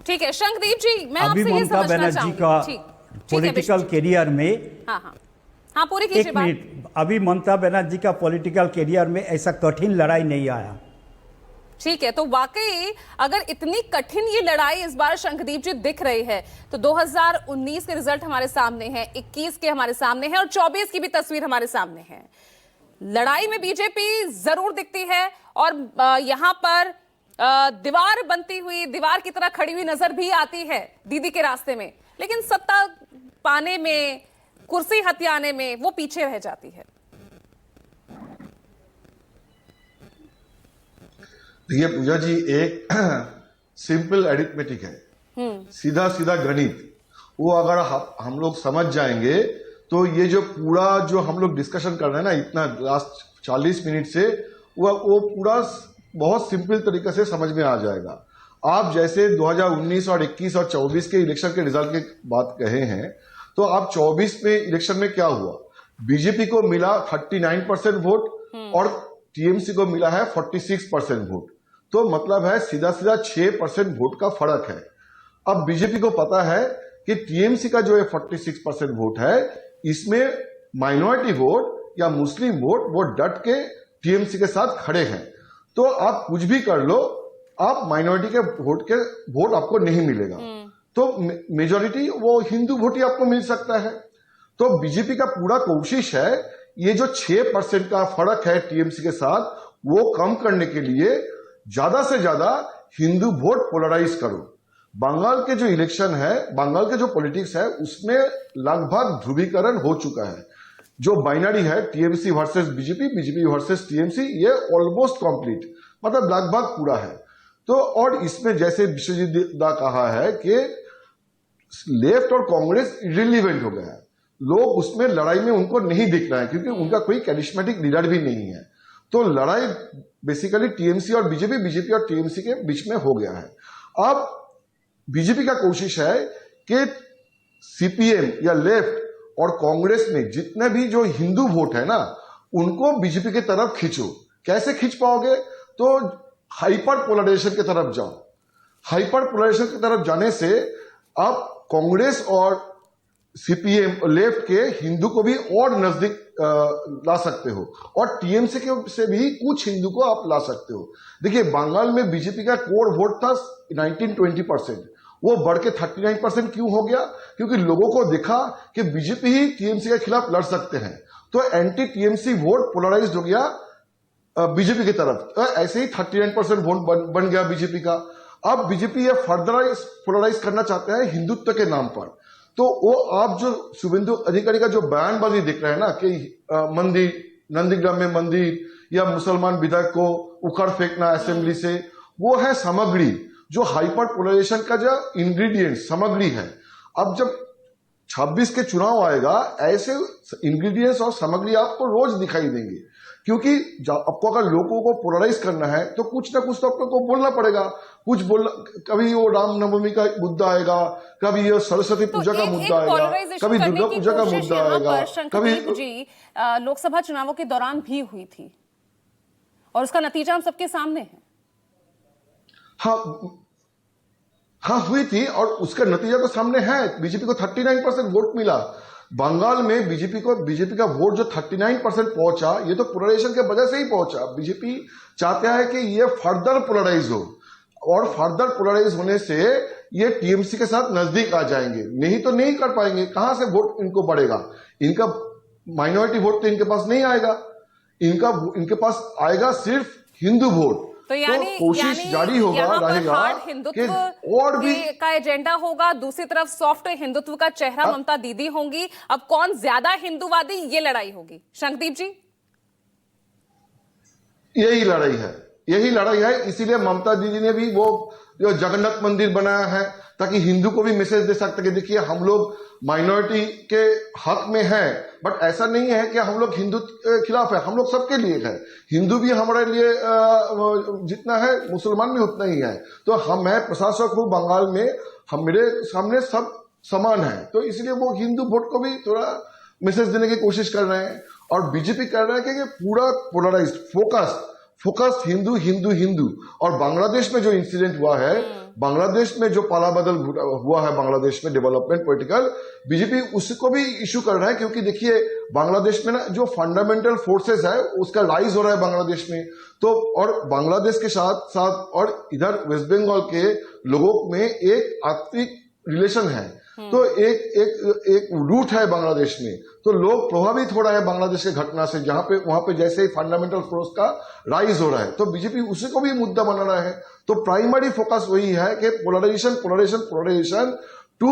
ठीक है शंखदीप जी, मैं अभी आपसे ये ममता समझना बनर्जी चाहूंगी। का ठीक है पॉलिटिकल कैरियर में, हाँ हाँ हाँ, पूरी कीजिए एक बात। मिनट, अभी ममता बनर्जी का पॉलिटिकल कैरियर में ऐसा कठिन लड़ाई नहीं आया। ठीक है, तो वाकई अगर इतनी कठिन ये लड़ाई इस बार शंखदीप जी दिख रही है तो 2019 के रिजल्ट हमारे सामने हैं, 21 के हमारे सामने हैं और 24 की भी तस्वीर हमारे सामने है। लड़ाई में बीजेपी जरूर दिखती है और यहां पर दीवार बनती हुई, दीवार की तरह खड़ी हुई नजर भी आती है दीदी के रास्ते में, लेकिन सत्ता पाने में, कुर्सी हथियाने में वो पीछे रह जाती है। देखिए पूजा जी, एक सिंपल अरिथमेटिक है, सीधा सीधा गणित। वो अगर हम लोग समझ जाएंगे तो ये जो पूरा जो हम लोग डिस्कशन कर रहे हैं ना इतना लास्ट 40 मिनट से, वो पूरा बहुत सिंपल तरीके से समझ में आ जाएगा। आप जैसे 2019 और 21 और 24 के इलेक्शन के रिजल्ट की बात कहे हैं, तो आप 24 में इलेक्शन में क्या हुआ? बीजेपी को मिला 39% वोट और टीएमसी को मिला है 46% वोट। तो मतलब है सीधा सीधा 6% वोट का फर्क है। अब बीजेपी को पता है कि टीएमसी का जो 46% वोट है, इसमें माइनॉरिटी वोट या मुस्लिम वोट वो डट के टीएमसी के साथ खड़े हैं। तो आप कुछ भी कर लो, आप माइनॉरिटी के वोट आपको नहीं मिलेगा। तो मेजॉरिटी वो हिंदू वोट ही आपको मिल सकता है। तो बीजेपी का पूरा कोशिश है ये जो 6% का फर्क है टीएमसी के साथ, वो कम करने के लिए ज्यादा से ज्यादा हिंदू वोट पोलराइज करो। बंगाल के जो इलेक्शन है, बंगाल के जो पॉलिटिक्स है, उसमें लगभग ध्रुवीकरण हो चुका है। जो बाइनरी है TMC versus BJP, BJP versus TMC, ये ऑलमोस्ट कंप्लीट, मतलब लगभग पूरा है। तो और इसमें जैसे विश्वजीत दा कहा है कि लेफ्ट और कांग्रेस इरिलीवेंट हो गया है, लोग उसमें लड़ाई में उनको नहीं दिख रहा है क्योंकि उनका कोई कैरिस्मेटिक लीडर भी नहीं है। तो लड़ाई बेसिकली टीएमसी और बीजेपी, बीजेपी और टीएमसी के बीच में हो गया है। अब बीजेपी का कोशिश है कि सीपीएम या लेफ्ट और कांग्रेस में जितने भी जो हिंदू वोट है ना, उनको बीजेपी की तरफ खींचो। कैसे खींच पाओगे? तो हाइपर पोलराइजेशन की तरफ जाओ। हाइपर पोलराइजेशन की तरफ जाने से आप कांग्रेस और सीपीएम लेफ्ट के हिंदू को भी और नजदीक ला सकते हो और टीएमसी के से भी कुछ हिंदू को आप ला सकते हो। देखिए बंगाल में बीजेपी का कोर वोट था 19-20%, वो बढ़ के 39% क्यों हो गया? क्योंकि लोगों को दिखा कि बीजेपी ही टीएमसी के खिलाफ लड़ सकते हैं, तो एंटी टीएमसी वोट पोलराइज हो गया बीजेपी की तरफ। ऐसे ही 39% वोट बन गया बीजेपी का। अब बीजेपी ये फर्दर पोलराइज करना चाहते हैं हिंदुत्व के नाम पर। तो वो आप जो शुभेंदु अधिकारी का जो बयानबाजी दिख रहा है ना कि मंदिर, नंदीग्राम में मंदिर या मुसलमान विधायक को उखड़ फेंकना असेंबली से, वो है सामग्री, जो हाइपर पोलराइजेशन का जो इंग्रेडिएंट सामग्री है। अब जब 26 के चुनाव आएगा, ऐसे इंग्रेडिएंट्स और सामग्री आपको रोज दिखाई देंगे, क्योंकि आपको अगर लोगों को पोलराइज करना है तो कुछ ना कुछ तो आपको बोलना पड़ेगा। कुछ बोलना, कभी वो रामनवमी का मुद्दा आएगा, कभी ये सरस्वती पूजा का मुद्दा आएगा, कभी दुर्गा पूजा का मुद्दा आएगा, कभी जी लोकसभा चुनावों के दौरान भी हुई थी और उसका नतीजा हम सबके सामने है। हाँ हुई थी और उसका नतीजा तो सामने है। बीजेपी को 39% वोट मिला। बंगाल में बीजेपी का वोट जो 39% पहुंचा, ये तो पोलराइजेशन के वजह से ही पहुंचा। बीजेपी चाहता है कि ये फर्दर पोलराइज हो और फर्दर पोलराइज होने से ये टीएमसी के साथ नजदीक आ जाएंगे, नहीं तो नहीं कर पाएंगे। कहां से वोट इनको बढ़ेगा? इनका माइनॉरिटी वोट तो इनके पास नहीं आएगा, इनके पास आएगा सिर्फ हिंदू वोट। तो कोशिश जारी होगा रहेगा हिंदुत्व और भी का एजेंडा होगा, दूसरी तरफ सॉफ्ट हिंदुत्व का चेहरा ममता दीदी होंगी। अब कौन ज्यादा हिंदूवादी, ये लड़ाई होगी। शंखदीप जी, यही लड़ाई है। इसीलिए ममता दीदी ने भी वो जो जगन्नाथ मंदिर बनाया है, ताकि हिंदू को भी मैसेज दे सकते कि देखिए हम लोग माइनॉरिटी के हक में हैं, बट ऐसा नहीं है कि हम लोग हिंदू के खिलाफ है, हम लोग सबके लिए है। हिंदू भी हमारे लिए जितना है, मुसलमान भी उतना ही है। तो मैं प्रशासक हूं बंगाल में, मेरे सामने सब समान है। तो इसलिए वो हिंदू वोट को भी थोड़ा मैसेज देने की कोशिश कर रहे हैं और बीजेपी कर रहा है कि पूरा polarised, focus focus Hindu Hindu Hindu. और बांग्लादेश में जो इंसिडेंट हुआ है, बांग्लादेश में जो पाला बदल हुआ है, बांग्लादेश में डेवलपमेंट पॉलिटिकल, बीजेपी उसको भी इश्यू कर रहा है। क्योंकि देखिए बांग्लादेश में ना जो फंडामेंटल फोर्सेस है उसका राइज हो रहा है बांग्लादेश में, तो और बांग्लादेश के साथ साथ और इधर वेस्ट बंगाल के लोगों में एक आत्मिक रिलेशन है, तो एक रूट है बांग्लादेश में, तो लोग प्रभावित हो रहे हैं बांग्लादेश के घटना से, जहां पे वहां पे जैसे ही फंडामेंटल फोर्स का राइज हो रहा है, तो बीजेपी उसी को भी मुद्दा बना रहा है। तो प्राइमरी फोकस वही है कि polarisation to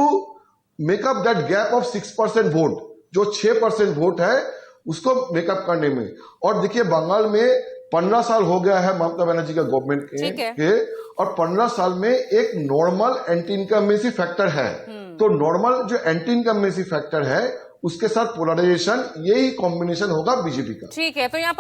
make up that gap of 6% vote, जो 6% वोट है उसको मेकअप करने में। और देखिए बंगाल में 15 साल हो गया है ममता बनर्जी का गवर्नमेंट के, और 15 साल में एक नॉर्मल एंटी इनकम्बेंसी फैक्टर है। तो नॉर्मल जो एंटी इनकम्बेंसी फैक्टर है उसके साथ पोलराइजेशन, यही कॉम्बिनेशन होगा बीजेपी का। ठीक है, तो यहाँ